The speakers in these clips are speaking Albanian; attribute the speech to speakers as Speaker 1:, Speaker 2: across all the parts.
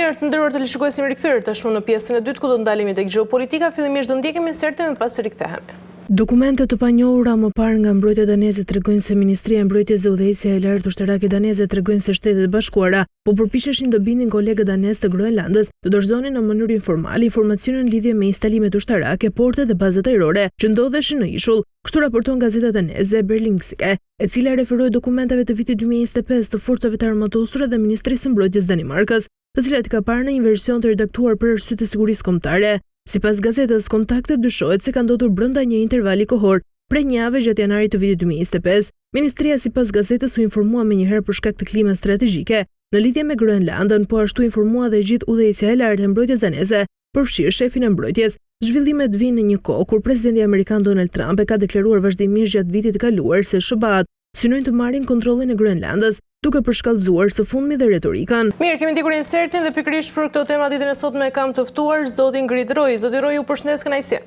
Speaker 1: Mirë, të nderuar teleshikues, jemi rikthyer tashmë në pjesën e dytë ku do ndalemi tek gjeopolitika. Fillimisht do ndjekim insertin e pas rikthehemi. Dokumentet të panjohura më parë nga mbrojtja daneze tregojnë se Ministria e Mbrojtjes dhe Udhëheqësia e Lartë Ushtarake daneze tregojnë se Shtetet e Bashkuara po përpiqeshin të bindin kolegët danez të Groenlandës të dorëzonin në mënyrë informale informacione në lidhje me instalimet ushtarake, portet dhe bazat ajrore që ndodheshin në ishull. Kështu raporton gazeta daneze Berlingske, e cila referoi dokumentave të vitit 2025 të forcave të armatosura dhe Ministrisë së Mbrojtjes Danimarkës, të cilat i ka parë në një version të redaktuar për arsye të sigurisë kombëtare. Sipas gazetës, kontaktet dyshohet se kanë ndodhur brenda një intervali kohor prej një jave gjatë janarit të vitit 2025. Ministria sipas gazetës u informua menjëherë për shkak të klimës strategjike në lidhje me Groenlandën, po ashtu informua dhe gjithë udhëheqësia e lartë e mbrojtjes daneze, përfshirë shefin e mbrojtjes. Zhvillimet vinë në një kohë kur presidenti amerikan Donald Trump e ka deklaruar vazhdimisht gjatë vitit të kaluar se SBA synojnë të marrin kontrollin e Groenlandës, duke përshkallëzuar së fundmi dhe retorikën. Mirë, kemi ndjekur insertin dhe pikërisht për këtë temë ditën e sotme kam të ftuar zotin Grit Roj. Zoti Roj, ju përshëndes, kënaqësi.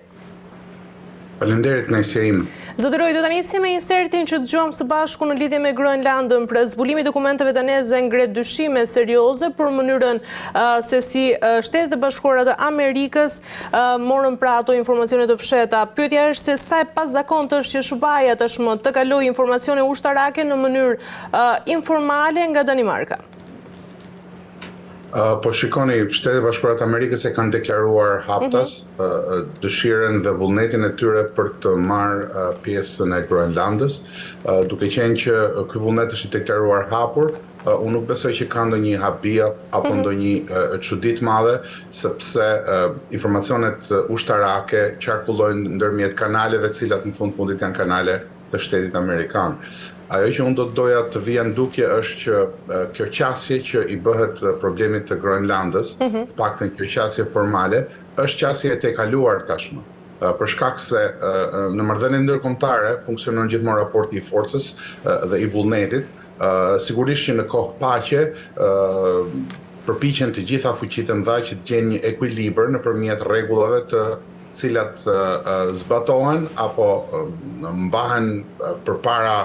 Speaker 2: Faleminderit, kënaqësia ime.
Speaker 1: Zoti Roj, do ta nisim me insertin që dëgjuam së bashku në lidhje me Groenlandën. Pra zbulimi i dokumenteve daneze ngret dyshime serioze për mënyrën se si Shtetet e Bashkuara të Amerikës morën pra ato informacione të fshehta. Pyetja është se sa e pazakontë është që SBA-ja tashmë të kalojë informacione ushtarake në mënyrë informale nga Danimarka.
Speaker 2: Po shikoni, Shtetet e Bashkuara të Amerikës e kanë deklaruar haptas dëshirën dhe vullnetin e tyre për të marrë pjesën e Groenlandës, duke qenë që ky vullnet është i deklaruar hapur. Unë nuk besoj që ka ndonjë habi apo ndonjë çudi të madhe, sepse informacionet ushtarake qarkullojnë ndërmjet kanaleve, të cilat në fundit janë kanale të Shtetit Amerikan. Ajo që unë do të doja të vija në dukje është që kjo qasje që i bëhet problemit të Groenlandës, të paktën kjo qasje formale, është qasje e tejkaluar tashmë. Për shkak se në marrëdhënie ndërkombëtare funksionon gjithmonë raporti i forcës dhe i vullnetit. Sigurisht që në kohë paqe përpiqen të gjitha fuqitë e mëdha që të gjejnë një ekuilibër nëpërmjet rregullave të cilat zbatohen apo mbahen përpara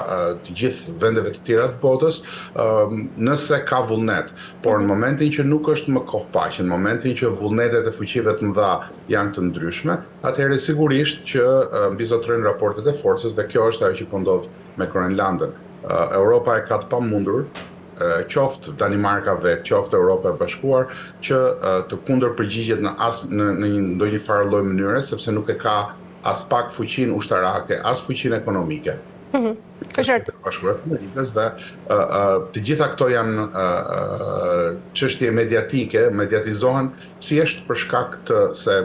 Speaker 2: të gjithë vendeve të tjera të botës nëse ka vullnet. Por në momentin që nuk është më kohë paqe, në momentin që vullnetet e fuqive të mëdha janë të ndryshme, atëherë sigurisht që mbizotrojnë raportet e forcës dhe kjo është ajo që po ndodh me Groenlandën. Europa e ka të pamundur, qoftë Danimarka vetë, qoftë Europa e Bashkuar, që të kundër përgjigjet në ndonjë farë lloj mënyre, sepse nuk e ka as pak fuqinë ushtarake, as fuqinë ekonomike. Dhe të gjitha këto janë çështje mediatike, mediatizohen thjesht për shkak të se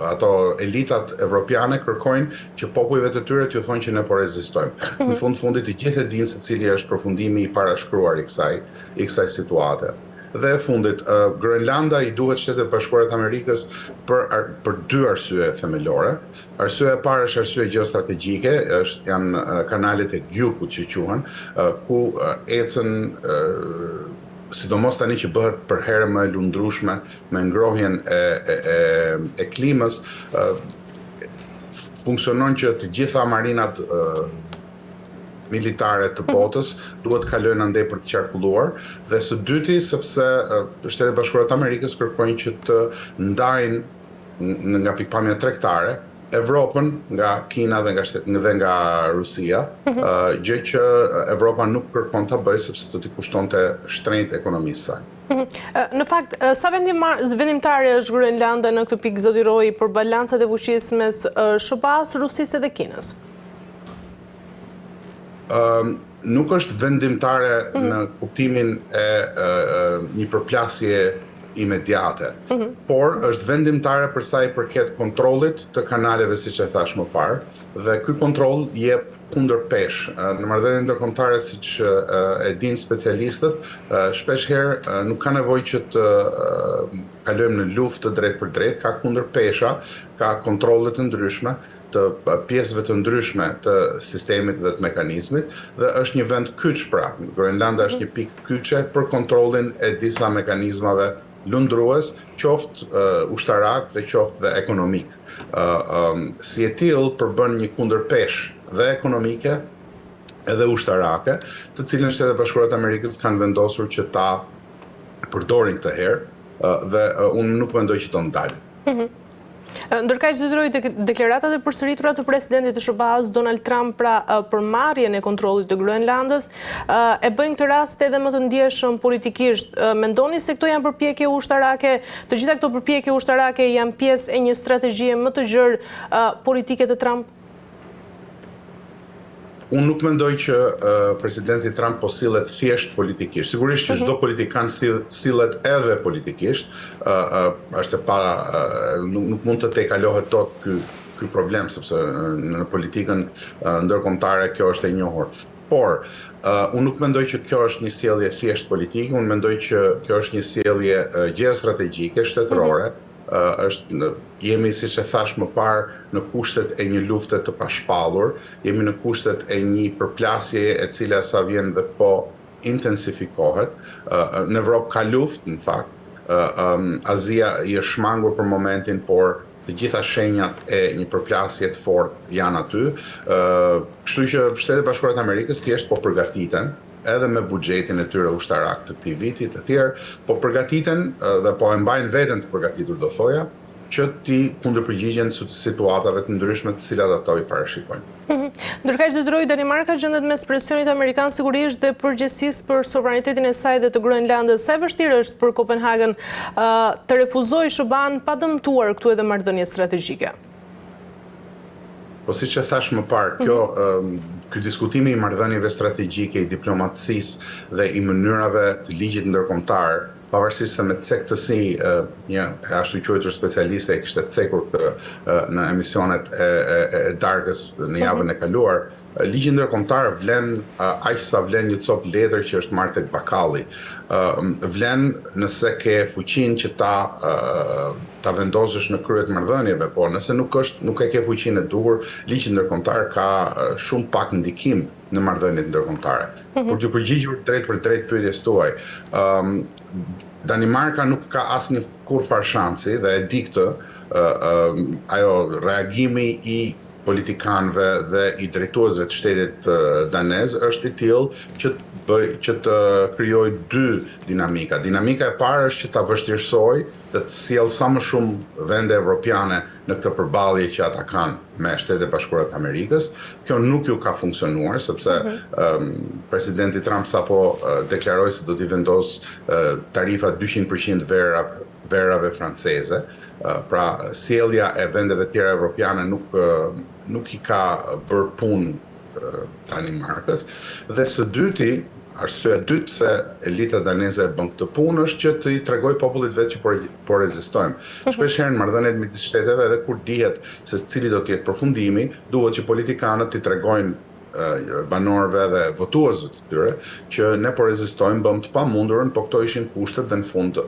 Speaker 2: ato elitat evropiane kërkojnë që popujve të tyre t'ju thonë që ne po rezistojmë. Në fundit të gjithë e dinë se cili është përfundimi i parashkruar i kësaj situate. Dhe e fundit, Groenlanda i duhet Shtetet Bashkuara të Amerikës për dy arsye themelore. Arsyeja e parë është arsye gjeostrategjike, janë kanalet e Gjukut që quhen, ku ecën sidomos tani që bëhet për herë më e lundrueshme me ngrohjen e klimës, funksionon që të gjitha marinat militare të botës duhet kalojnë andej për të qarkulluar, dhe së dyti sepse Shtetet Bashkuara të Amerikës kërkojnë që të ndajnë nga pikpamja tregtare Evropën nga Kina dhe nga Rusia, gjë që Evropa nuk kërkon ta bëjë sepse do t'i kushtonte shtrenjtë ekonomisë saj.
Speaker 1: Në fakt, sa vendimtare është Groenlanda në këtë pikë, zoti Roj, për balancat e fuqisë mes SBA-s, Rusisë dhe Kinës?
Speaker 2: Nuk është vendimtare në kuptimin e një përplasje imediate, por është vendimtare për sa i përket kontrollit të kanaleve, siç e thash më parë, dhe ky kontroll jep kundërpesh. Në marrëdhënie ndërkombëtare, siç e dinë specialistët, shpesh herë nuk ka nevojë që të kalojmë në luftë të drejtë për drejtë, ka kundërpesha, ka kontrolle të ndryshme të pjesëve të ndryshme të sistemit dhe të mekanizmit, dhe është një vend kyç pra. Groenlanda është një pikë kyçe për kontrollin e disa mekanizmave lundrues, qoftë ushtarak dhe qoftë dhe ekonomik. Si e tillë përbën një kundërpesh dhe ekonomike edhe ushtarake, të cilën Shtetet Bashkuara të Amerikës kanë vendosur që ta përdorin këtë herë, dhe unë nuk mendoj që do ndalë.
Speaker 1: Ndërkaq detyroi deklaratat e përsëritura të presidentit të SBA-s Donald Trump për marrjen e kontrollit të Groenlandës e bëjnë këtë rast edhe më të ndjeshëm politikisht. Mendoni se këto janë përpjekje ushtarake, të gjitha këto përpjekje ushtarake janë pjesë e një strategjie më të gjerë politike të Trump?
Speaker 2: Unë nuk mendoj që presidenti Trump po sillet thjesht politikisht. Sigurisht që çdo politikan sillet edhe politikisht, nuk mund të tejkalohet dot ky problem, sepse në politikën ndërkombëtare kjo është e njohur. Por, unë nuk mendoj që kjo është një sjellje thjesht politike, unë mendoj që kjo është një sjellje gjeostrategjike, shtetërore. Jemi, siç e thash më parë, në kushtet e një lufte të pashpallur, jemi në kushtet e një përplasje e cila sa vjen dhe po intensifikohet. Në Evropë ka luftë, në fakt. Azia i është shmangur për momentin, por të gjitha shenjat e një përplasje të fortë janë aty. Kështu që Shtetet Bashkuara të Amerikës thjesht po përgatiten, edhe me buxhetin e tyre ushtarak të këtij viti të tjerë, po përgatiten dhe po e mbajnë veten të përgatitur, do thoja, që ti kundërpërgjigjen situatave të ndryshme të cilat ato i parashikojnë.
Speaker 1: Ndërkaq detyroi Danimarka gjendet mes presionit amerikan sigurisht dhe përgjegjësisë për sovranitetin e saj dhe të Groenlandës. Sa e vështirë është për Kopenhagen të refuzojë SBA-n pa dëmtuar këtu edhe marrëdhënie strategjike?
Speaker 2: Po siç e thash më parë, ky diskutimi i marrëdhënieve strategjike, i diplomacisë dhe i mënyrave të ligjit ndërkombëtar, pavarësisht se me cektësi një ashtu quajtur specialiste e kishte cekur në emisionet e darkës në javën e kaluar, ligji ndërkombëtar vlen aq sa vlen një copë letër që është marrë tek bakalli. Vlen nëse ke fuqinë që ta vendosësh në krye të marrëdhënieve, po nëse nuk e ke fuqinë e duhur, ligji ndërkombëtar ka shumë pak ndikim në marrëdhëniet ndërkombëtare. Por të përgjigjur drejt për drejt pyetjes tuaj, Danimarka nuk ka asnjë kurfar shansi dhe e di këtë, reagimi i politikanëve dhe i drejtuesve të shtetit danez është i tillë që të krijojë dy dinamika. Dinamika e parë është që ta vështirësoj dhe të sjellë sa më shumë vende evropiane në këtë përballje që ata kanë me Shtetet Bashkuara të Amerikës. Kjo nuk ju ka funksionuar, sepse presidenti Trump sapo deklaroi se do t'i vendosë tarifa 200% verave franceze. Pra sjellja e vendeve tjera evropiane nuk i ka bërë punë Danimarkës. Dhe së dyti, arsyeja e dytë pse elita daneze bën këtë punë është që të i tregoj popullit vetë që po rezistojmë. Shpesh herë në marrëdhëniet midis shteteve, edhe kur dihet se cili do të jetë përfundimi, duhet që politikanët t'i tregojnë banorëve dhe votuesve të tyre që ne po rezistojmë, bëm të pamundurën, po këto ishin kushtet dhe në fund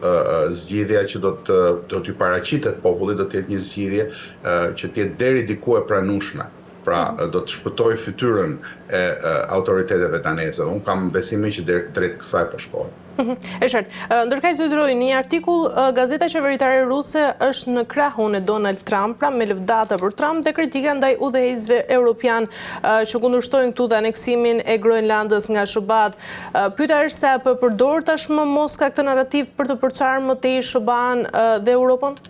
Speaker 2: zgjidhja që do t'ju paraqitet popullit do të jetë një zgjidhje që të jetë deri diku e pranueshme. Pra do të shpëtoj fytyrën e autoriteteve daneze. Unë kam besimin që drejt kësaj po shkohet.
Speaker 1: E qartë. Ndërkaq detyroi një artikull, gazeta qeveritare ruse është në krahun e Donald Trump, pra me lëvdata për Trump dhe kritika ndaj udhëheqësve europian që kundërshtojnë këtu dhe aneksimin e Groenlandës nga SBA-t. Pyetja është se apo përdor tashmë Moska këtë narrativ për të përçarë më tej SBA-n dhe Europën?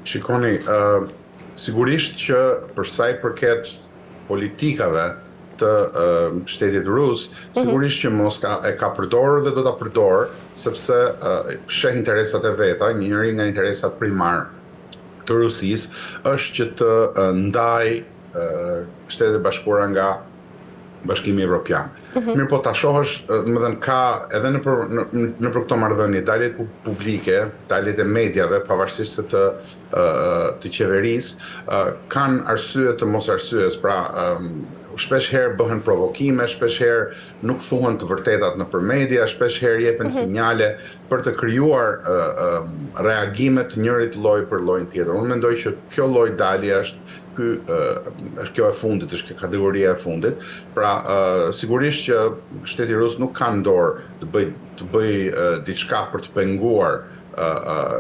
Speaker 2: Shikoni, sigurisht që për sa i përket politikave të shtetit rus, sigurisht që Moska e ka përdorur dhe do ta përdorë, sepse sheh interesat e veta. Njëri nga interesat primar të Rusisë është që të ndaj Shtetet e Bashkuara nga Bashkimi Evropian. Mirë po ta shohësh, domethënë ka edhe nëpër këto marrëdhënie daljet publike, daljet e mediave, pavarësisht se të qeverisë, kanë arsye të mos arsyes, pra shpesh herë bëhen provokime, shpesh herë nuk thuhen të vërtetat nëpër media, shpesh herë jepen sinjale për të krijuar reagime të njërit lloj për llojin tjetër. Unë mendoj që kjo lloj dalje është kjo e fundit, është kjo kategoria e fundit. Pra sigurisht që shteti rus nuk ka në dorë të bëj diçka për të penguar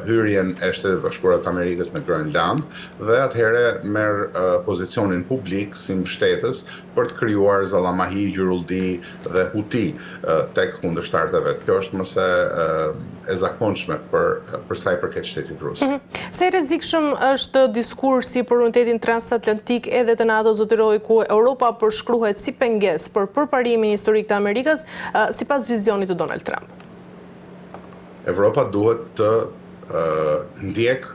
Speaker 2: hyrjen e Shtetit Bashkuar të Amerikës në Groenland dhe atëherë merr pozicionin publik si mbështetës për të krijuar zallamahi, gjurulldi dhe huti tek kundërshtarët e vet. Kjo është më se e zakonshme për sa i përket shtetit rus.
Speaker 1: Se rrezikshëm është diskursi për unitetin transatlantik edhe të NATO, zoti Roy, ku Europa përshkruhet si pengesë për përparimin historik të Amerikës sipas vizionit të Donald Trump?
Speaker 2: Evropa duhet të ndjek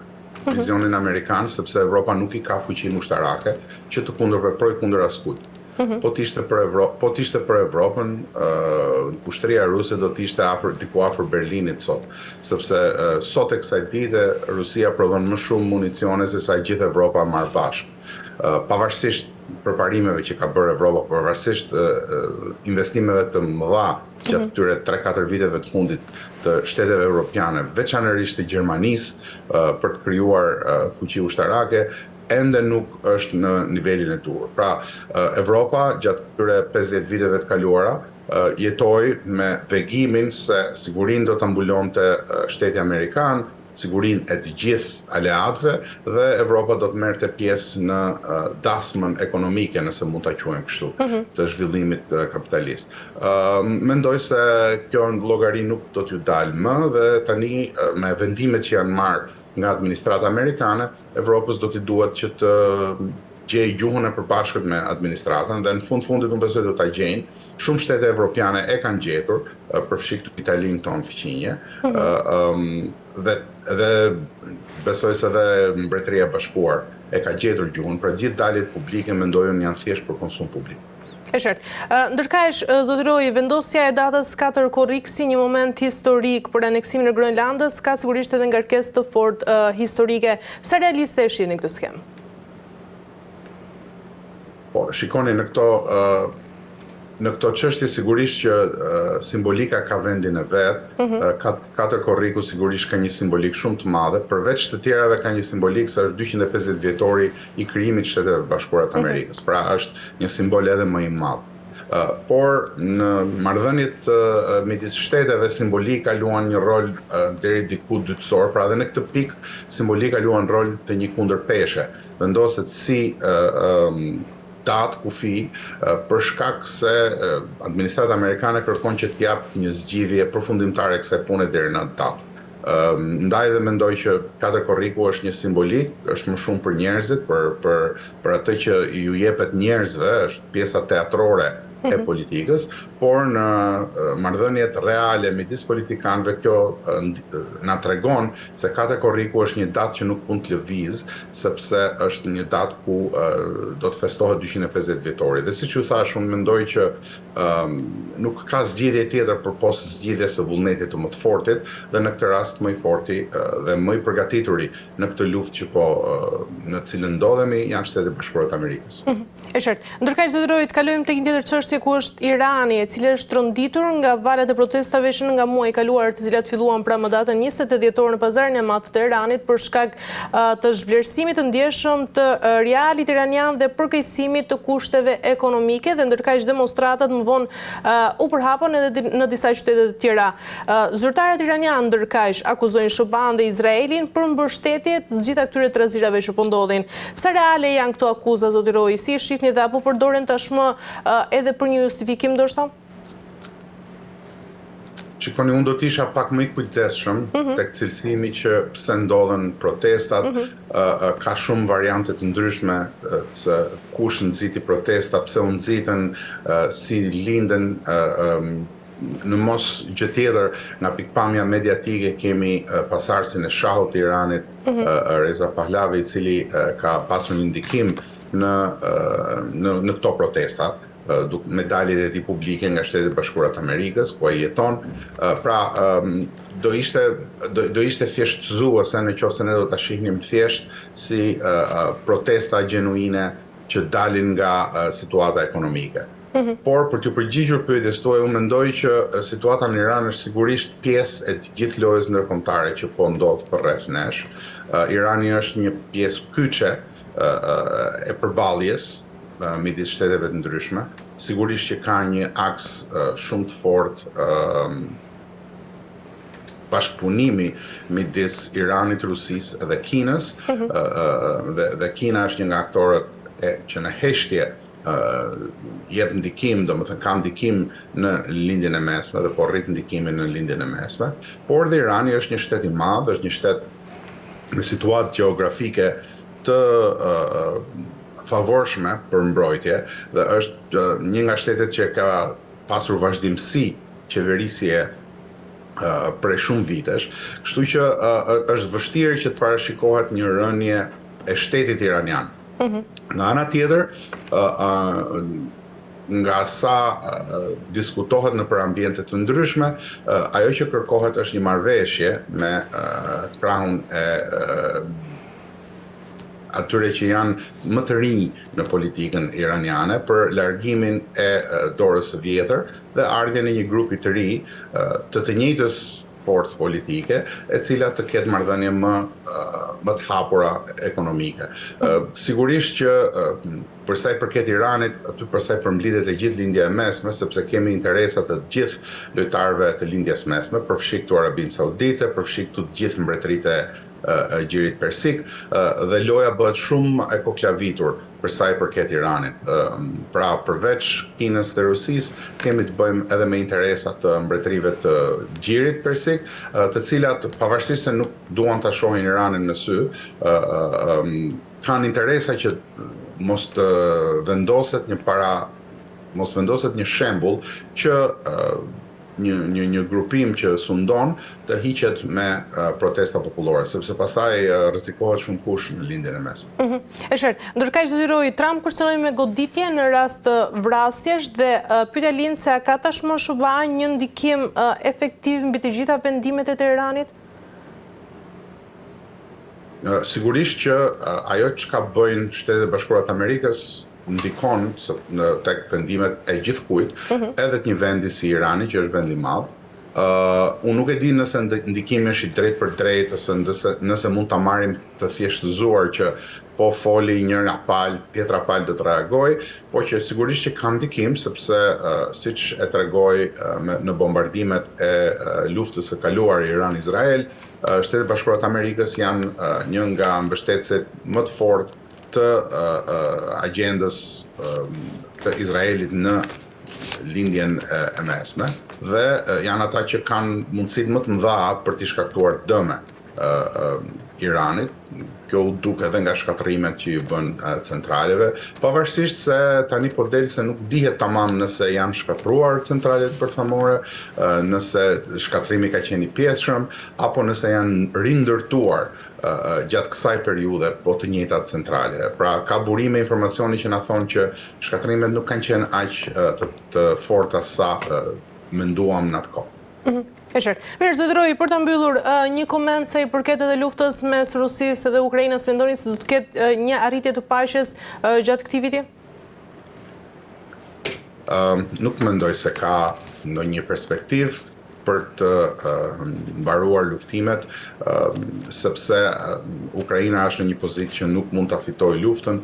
Speaker 2: vizionin amerikan, sepse Evropa nuk i ka fuqinë ushtarake që të kundërveprojë kundër askujt. Po t'ishte për Evropën, ushtria ruse do t'ishte diku afër Berlinit sot, sepse sot e kësaj dite Rusia prodhon më shumë municione se sa gjithë Evropa marrë bashkë. Pavarësisht përparimeve që ka bërë Evropa, pavarësisht investimeve të mëdha që këtyre 3-4 viteve të fundit të shteteve europiane, veçanërisht të Gjermanisë, për të krijuar fuqi ushtarake, ende nuk është në nivelin e duhur. Pra, Evropa gjatë këtyre 50 viteve të kaluara jetoi me vegimin se sigurinë do ta mbulonte shteti amerikan, sigurinë e të gjithë aleatëve dhe Evropa do të merrte pjesë në dasmën ekonomike, nëse mund ta quajmë kështu, të zhvillimit kapitalist. Mendoj se kjo llogari nuk do t'ju dalë më dhe tani me vendimet që janë marrë nga administrata amerikane, Evropës do t'i duhet që të gjejë gjuhën e përbashkët me administratën dhe në fundit unë besoj do ta gjejnë. Shumë shtete evropiane e kanë gjetur, përfshi këtu Italinë tonë fqinje, dhe besoj se dhe Mbretëria e Bashkuar e ka gjetur gjuhën, pra gjithë daljet publike mendojnë janë thjesht për konsum publik.
Speaker 1: E qartë. Ndërkaq, zoti Roy, vendosja e datës 4 korrik si një moment historik për aneksimin e Groenlandës ka sigurisht edhe ngarkesë të fortë historike. Sa realiste e shihni këtë skemë?
Speaker 2: Po, shikoni në këto çështje sigurisht që simbolika ka vendin e vet, 4 korriku sigurisht ka një simbolik shumë të madhe, përveç të tjerave ka një simbolik se është 250 vjetori i krijimit të Shteteve Bashkuara të Amerikës, pra është një simbol edhe më i madh. Por në marrëdhëniet midis shteteve simbolika luan një rol deri diku dytësor, pra edhe në këtë pikë simbolika luan rol të një kundërpeshe. Vendoset si datë kufi për shkak se administrata amerikane kërkon që t'jap një zgjidhje përfundimtare kësaj pune deri në datë. Ndaj dhe mendoj që 4 korriku është një simbolik, është më shumë për njerëzit, për atë që ju jepet njerëzve, është pjesa teatrore e politikës, por në marrëdhëniet reale midis politikanëve kjo na tregon se 4 korriku është një datë që nuk mund të lëviz, sepse është një datë ku do të festohet 250 vjetori. Dhe siç ju thash, unë mendoj që nuk ka zgjidhje tjetër përpos zgjidhjes së vullnetit të më të fortit, dhe në këtë rast më i forti dhe më i përgatituri në këtë luftë që në cilën ndodhemi janë Shtetet Bashkuara të Amerikës.
Speaker 1: E qartë. Ndërkaq, zoti Roy, të kalojmë tek një tjetër çështje ku është Irani, e cila është tronditur nga valet e protestave që nga muaji i kaluar, të cilat filluan pra më datën 20 dhjetor në pazarin e madh të Iranit për shkak të zhvlerësimit të ndjeshëm të realit iranian dhe përkeqësimit të kushteve ekonomike, dhe ndërkaq demonstratat më vonë u përhapën edhe në disa qytete të tjera. Zyrtarët iranianë ndërkaq akuzojnë SHBA-n dhe Izraelin për mbështetje të gjitha këtyre trazirave që po ndodhin. Sa reale janë këto akuza, zoti Roy? Si shihni dhe apo përdoren tashmë edhe për një justifikim ndoshta?
Speaker 2: Shikoni, unë do t'isha pak më i kujdesshëm tek cilësimi që pse ndodhen protestat, ka shumë variante të ndryshme se kush nxiti protesta, pse u nxitën, si linden. Në mos gjë tjetër, nga pikpamja mediatike kemi pasardhësin e shahut të Iranit, Reza Pahlavi, i cili ka pasur një ndikim në këto protesta, me daljet e tij publike nga Shtetet Bashkuara të Amerikës, ku ai jeton. Pra, do ishte thjeshtëzuese nëse ne do ta shihnim thjesht si protesta gjenuine që dalin nga situata ekonomike. Por për t'ju përgjigjur pyetjes tuaj, unë mendoj që situata në Iran është sigurisht pjesë e të gjithë lojës ndërkombëtare që po ndodh përreth nesh. Irani është një pjesë kyçe e përballjes midis shteteve të ndryshme. Sigurisht që ka një aks shumë të fortë bashkëpunimi midis Iranit, Rusisë dhe Kinës, dhe Kina është një nga aktorët që në heshtje jep ndikim, domethënë ka ndikim në lindjen e mesme dhe po rrit ndikimin në lindjen e mesme, por dhe Irani është një shtet i madh, është një shtet në situatë gjeografike të favorshme për mbrojtje dhe është një nga shtetet që ka pasur vazhdimsi qeverisje prej shumë vitesh, kështu që është vështirë që të parashikohet një rënje e shtetit iranian. Nga ana tjetër, nga sa diskutohet në për ambiente të ndryshme, ajo që kërkohet është një marrëveshje me krahun e atyre që janë më të rinj në politikën iraniane për largimin e dorës së vjetër dhe ardhjen e një grupi të ri të njëjtës forcë politike, e cila të ketë marrëdhënie më të hapura ekonomike. Sigurisht që për sa i përket Iranit, aty për sa i përmblidhet e gjithë lindja e mesme, sepse kemi interesat të gjithë lojtarëve të lindjes mesme, përfshi këtu Arabinë Saudite, përfshi këtu të gjithë mbretëritë e Gjirit Persik, dhe loja bëhet shumë e koklavitur për sa i përket Iranit. Pra përveç Kinës dhe Rusisë, kemi të bëjmë edhe me interesat të mbretërive të Gjirit Persik, të cilat pavarësisht se nuk duan ta shohin Iranin në sy, kanë interesa që mos vendoset një shembull që një grupim që sundon të hiqet me protesta popullore, sepse pastaj rrezikohet shumë kush në lindjen e mesme.
Speaker 1: E qartë. Ndërkaq zotëroj, Trump kërcënoi me goditje në rast të vrasjesh dhe pyetja lind se a ka tashmë SBA një ndikim efektiv mbi të gjitha vendimet e Teheranit?
Speaker 2: Sigurisht që ajo çka bëjnë Shtetet e Bashkuara të Amerikës ndikon tek vendimet e gjithkujt, edhe të një vendi si Irani, që është vend i madh. Unë nuk e di nëse ndikimi është i drejtë për drejtë, ose nëse mund ta marrim të thjeshtëzuar që po foli njëra palë, tjetra palë do të reagoj, po që sigurisht që ka ndikim, sepse siç e tregoj në bombardimet e luftës së kaluar Iran-Izrael, Shtetet e Bashkuara të Amerikës janë një nga mbështetësit më të fortë të agjendës të Izraelit në lindjen e mesme dhe janë ata që kanë mundësitë më të mëdha për t'i shkaktuar dëme Iranit. Kjo u duk edhe nga shkatërimet që ju bën centraleve, pavarësisht se tani po del se nuk dihet tamam nëse janë shkatruar centralet bërthamore, nëse shkatërimi ka qenë i pjesshëm, apo nëse janë rindërtuar gjatë kësaj periudhe po të njëjtat centrale. Pra ka burime informacioni që na thonë që shkatërimet nuk kanë qenë aq të forta sa menduam në atë kohë.
Speaker 1: E qartë. Mirë, zotëroj, për ta mbyllur, një koment se i përket edhe luftës mes Rusisë dhe Ukrainës, mendoni se do të ketë një arritje të paqes gjatë këtij viti?
Speaker 2: Nuk mendoj se ka ndonjë perspektivë për të mbaruar luftimet, sepse Ukraina është në një pozitë që nuk mund ta fitojë luftën,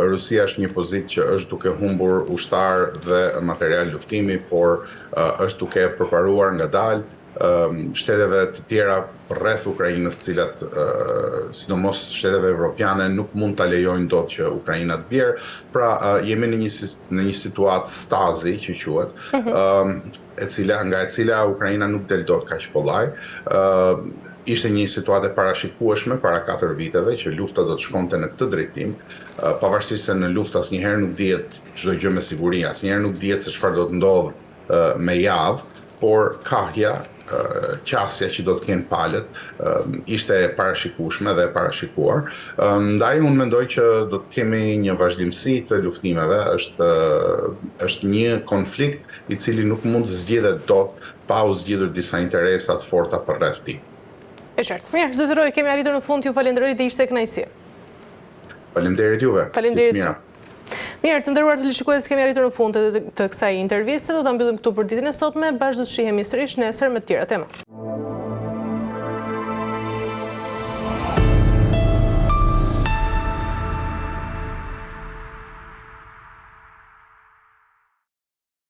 Speaker 2: Rusia është në një pozitë që është duke humbur ushtar dhe material luftimi, por është duke përparuar ngadalë shteteve të tjera rreth Ukrainës, të cilat, sidomos shtetet evropiane, nuk mund ta lejojnë dot që Ukraina të bjerë. Pra, jemi në një situatë stazi, që quhet, nga e cila Ukraina nuk del dot kaq kollaj. Ishte një situatë e parashikueshme para 4 viteve që lufta do të shkonte në këtë drejtim, pavarësisht se në luftë asnjëherë nuk dihet çdo gjë me siguri, asnjëherë nuk dihet se çfarë do të ndodhë me javë, por kahja, qasja që do të kenë palët, ishte parashikueshme dhe parashikuar. Ndaj unë mendoj që do të kemi një vazhdimsi të luftimeve, është një konflikt i cili nuk mund të zgjidhet dot pa u zgjidhur disa interesa të forta përreth tij.
Speaker 1: E qartë. Mirë, zotëroj, kemi arritur në fund, ju falenderoj dhe ishte kënaqësi.
Speaker 2: Faleminderit juve.
Speaker 1: Faleminderit. Mirë, të nderuar teleshikues, kemi arritur në fund të kësaj interviste, do ta mbyllim këtu për ditën e sotme, bashkë do të shihemi sërish nesër me të tjera tema.